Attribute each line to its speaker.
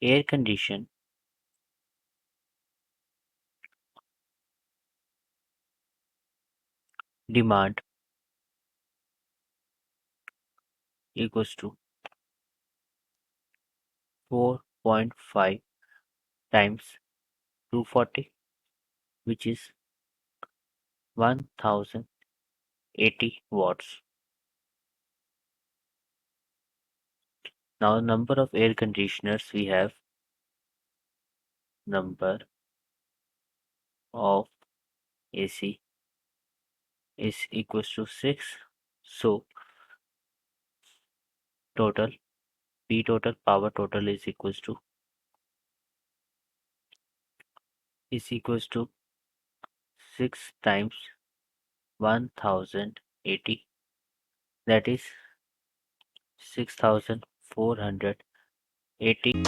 Speaker 1: air condition demand equals to 4.5 times 240, which is 1080 watts. Now, number of air conditioners we have number of AC is equals to 6. So, total P total power total is equals to 6 times 1080, that is 6480